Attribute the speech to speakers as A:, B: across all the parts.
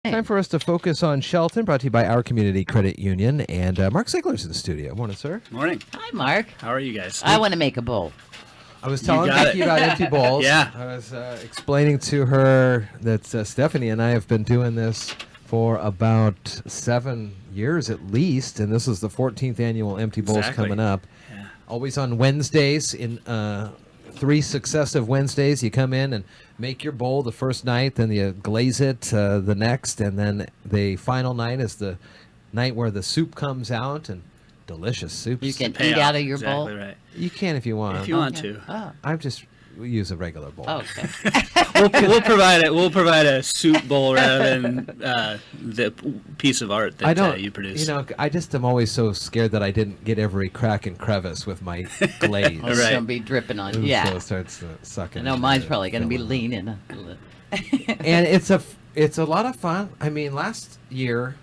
A: Time for us to focus on Shelton, brought to you by our Community Credit Union. And Mark Ziegler's in the studio. Morning, sir.
B: Morning.
C: Hi, Mark.
B: How are you guys?
C: I want to make a bowl.
A: I was telling Becky about empty bowls.
B: Yeah.
A: I was explaining to her that Stephanie and I have been doing this for about 7 years at least, and this is the 14th annual Empty Bowls coming up.
B: Yeah.
A: Always on Wednesdays, in 3 successive Wednesdays, you come in and make your bowl the first night, then you glaze it the next, and then the final night is the night where the soup comes out, and delicious soup.
C: You can eat out of your bowl?
B: Exactly right.
A: You can if you want.
B: If you want to.
C: Oh.
A: We use a regular bowl.
C: Okay.
B: We'll provide a soup bowl rather than the piece of art that you produce.
A: I just am always so scared that I didn't get every crack and crevice with my glaze.
C: It's going to be dripping on you. Yeah.
A: So it starts sucking.
C: I know mine's probably going to be leaning.
A: And it's a lot of fun. I mean, last year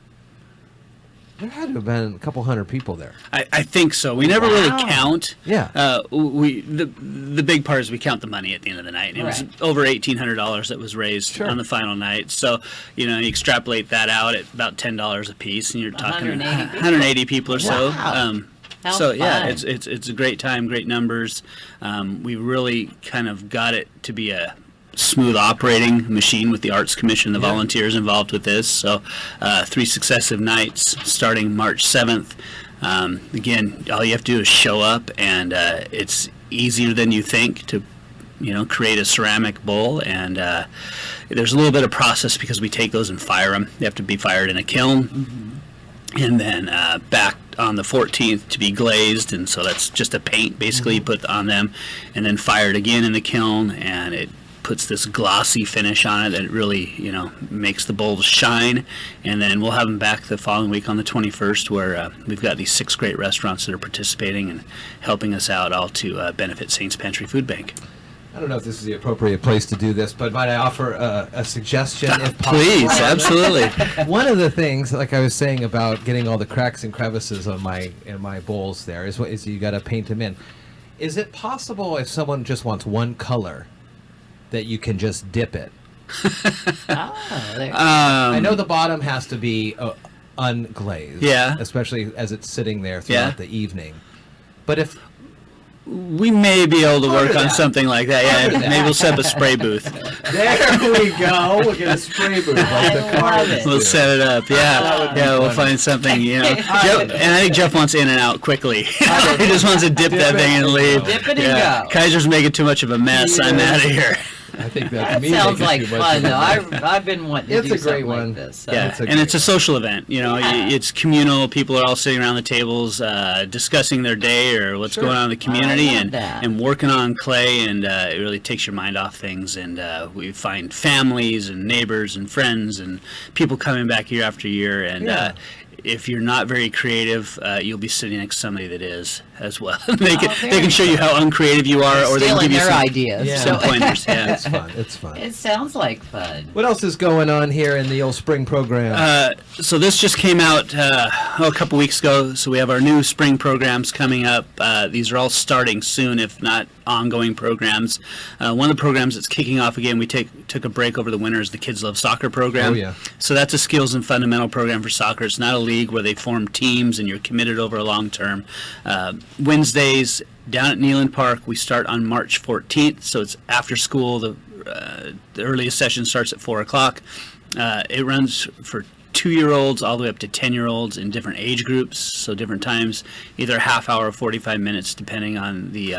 A: there had to have been a couple hundred people there.
B: I think so. We never really count.
A: Yeah.
B: The big part is we count the money at the end of the night. It was over $1,800 that was raised on the final night. So, you extrapolate that out at about $10 a piece, and you're talking 180 people or so.
C: Wow.
B: So yeah, it's a great time, great numbers. We really kind of got it to be a smooth operating machine with the Arts Commission, the volunteers involved with this. So 3 successive nights starting March 7th. Again, all you have to do is show up, and it's easier than you think to create a ceramic bowl. And there's a little bit of process because we take those and fire them. They have to be fired in a kiln, and then back on the 14th to be glazed, and so that's just a paint basically you put on them, and then fired again in the kiln, and it puts this glossy finish on it that really, makes the bowls shine. And then we'll have them back the following week on the 21st, where we've got these 6 great restaurants that are participating and helping us out, all to benefit Saints Pantry Food Bank.
A: I don't know if this is the appropriate place to do this, but might I offer a suggestion? If possible?
B: Please, absolutely.
A: One of the things, like I was saying about getting all the cracks and crevices on my bowls there, is you got to paint them in. Is it possible if someone just wants one color that you can just dip it? I know the bottom has to be unglazed, especially as it's sitting there throughout the evening. But if
B: we may be able to work on something like that, maybe we'll set up a spray booth.
A: There we go. We'll get a spray booth like the cars.
B: We'll set it up. We'll find something. Jeff, and I think Jeff wants in and out quickly. He just wants to dip that thing and leave.
C: Dip it and go.
B: Kaiser's making too much of a mess. I'm out of here.
A: I think
C: that sounds like fun, though. I've been wanting to do something like this. So.
B: Yeah, and it's a social event. It's communal. People are all sitting around the tables discussing their day or what's going on in the community and working on clay, and it really takes your mind off things. And we find families and neighbors and friends and people coming back year after year. And if you're not very creative, you'll be sitting next to somebody that is as well. they can show you how uncreative you are, or they can give you some
C: ideas.
B: Some pointers. Yeah,
A: it's fun.
C: It sounds like fun.
A: What else is going on here in the old spring program?
B: So this just came out a couple weeks ago. So we have our new spring programs coming up. These are all starting soon, if not ongoing programs. One of the programs that's kicking off again, we took a break over the winter, is the Kids Love Soccer program.
A: Oh, yeah.
B: So that's a skills and fundamental program for soccer. It's not a league where they form teams and you're committed over a long term. Wednesdays down at Neyland Park, we start on March 14th, so it's after school. The earliest session starts at 4 o'clock. It runs for 2-year-olds all the way up to 10-year-olds in different age groups, so different times, either a half hour or 45 minutes, depending on the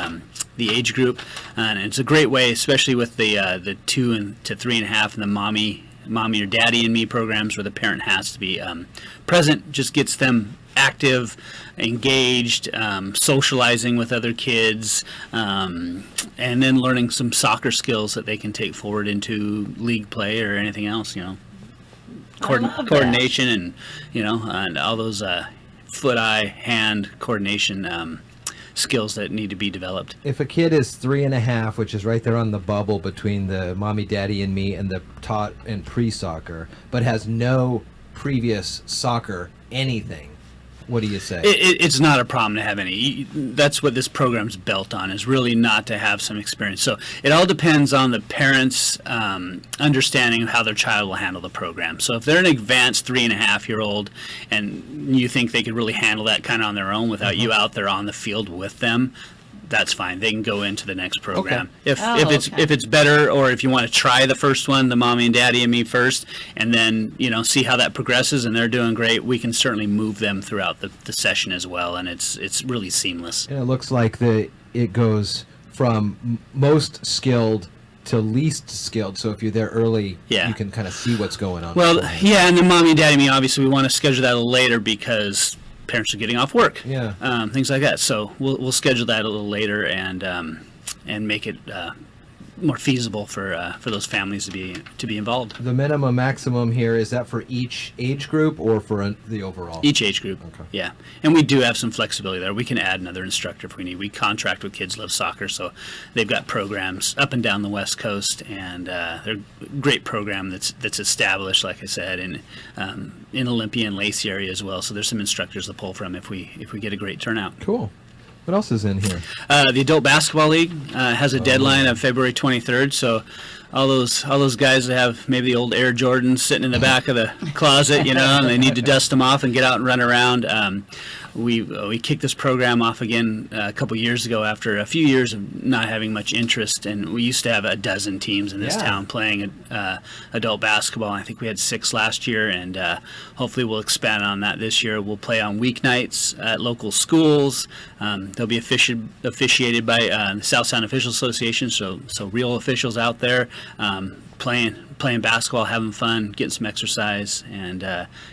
B: age group. And it's a great way, especially with the 2 to 3.5 and the mommy or daddy and me programs, where the parent has to be present. Just gets them active, engaged, socializing with other kids, and then learning some soccer skills that they can take forward into league play or anything else. Coordination and and all those foot, eye, hand coordination skills that need to be developed.
A: If a kid is 3.5, which is right there on the bubble between the mommy, daddy, and me and the tot and pre-soccer, but has no previous soccer anything, what do you say?
B: It's not a problem to have any. That's what this program's built on, is really not to have some experience. So it all depends on the parents' understanding of how their child will handle the program. So if they're an advanced 3.5-year-old and you think they could really handle that kind of on their own without you out there on the field with them, that's fine. They can go into the next program.
A: Okay.
B: If it's better, or if you want to try the first one, the mommy and daddy and me first, and then see how that progresses and they're doing great, we can certainly move them throughout the session as well, and it's really seamless.
A: And it looks like it goes from most skilled to least skilled. So if you're there early, you can kind of see what's going on.
B: Well, and the mommy and daddy and me, obviously we want to schedule that a little later because parents are getting off work, things like that. So we'll schedule that a little later and make it more feasible for those families to be involved.
A: The minimum maximum here, is that for each age group or for the overall?
B: Each age group.
A: Okay.
B: Yeah, and we do have some flexibility there. We can add another instructor if we need. We contract with Kids Love Soccer, so they've got programs up and down the West Coast, and they're a great program that's established, like I said, in Olympia and Lacey area as well. So there's some instructors to pull from if we get a great turnout.
A: Cool. What else is in here?
B: The Adult Basketball League has a deadline of February 23rd, so all those guys that have maybe the old Air Jordans sitting in the back of the closet, and they need to dust them off and get out and run around. We kicked this program off again a couple years ago after a few years of not having much interest, and we used to have a dozen teams in this town playing adult basketball. I think we had 6 last year, and hopefully we'll expand on that this year. We'll play on weeknights at local schools. They'll be officiated by the South Sound Officials Association, so real officials out there playing basketball, having fun, getting some exercise, and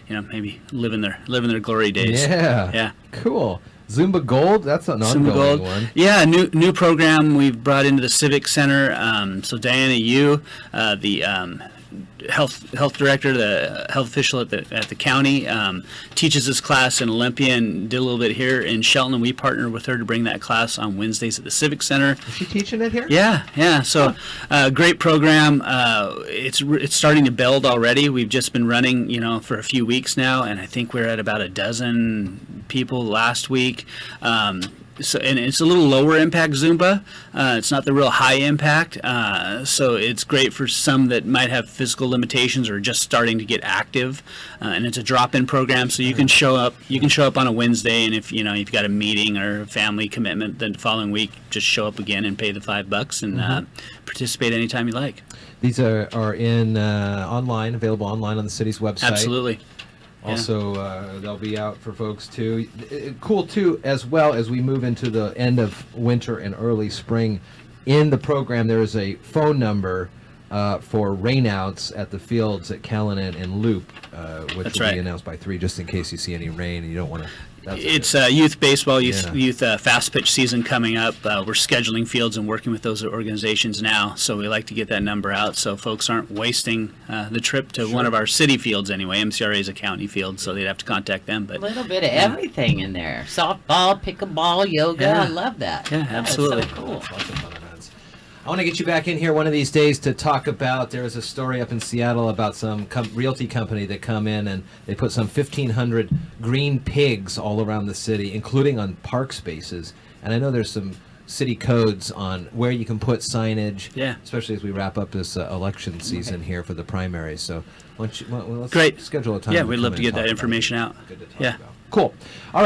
B: maybe living their glory days.
A: Yeah. Cool. Zumba Gold, that's an ongoing one.
B: Yeah, new program we've brought into the Civic Center. So Diana Yu, the health director, the health official at the county, teaches this class in Olympia and did a little bit here in Shelton, and we partnered with her to bring that class on Wednesdays at the Civic Center.
A: Is she teaching it here?
B: Yeah. So great program. It's starting to build already. We've just been running, for a few weeks now, and I think we're at about a dozen people last week. So, and it's a little lower impact Zumba. It's not the real high impact. So it's great for some that might have physical limitations or just starting to get active. And it's a drop-in program, so you can show up. You can show up on a Wednesday, and if you've got a meeting or a family commitment, then the following week just show up again and pay the $5 and participate anytime you like.
A: These are in online, available online on the city's website.
B: Absolutely.
A: Also, they'll be out for folks too. Cool too, as well as we move into the end of winter and early spring. In the program, there is a phone number for rainouts at the fields at Callanan and Loop, which will be announced by 3, just in case you see any rain and you don't want to.
B: It's youth baseball, youth fast pitch season coming up. We're scheduling fields and working with those organizations now, so we like to get that number out so folks aren't wasting the trip to one of our city fields anyway. MCRA is a county field, so they'd have to contact them. But
C: a little bit of everything in there: softball, pickleball, yoga. I love that.
B: Yeah, absolutely.
C: That's so cool.
A: I want to get you back in here one of these days to talk about, there was a story up in Seattle about some realty company that come in and they put some 1,500 green pigs all around the city, including on park spaces. And I know there's some city codes on where you can put signage, especially as we wrap up this election season here for the primaries. So let's schedule a time.
B: Yeah, we'd love to get that information out.
A: Good to talk about. Cool. All right.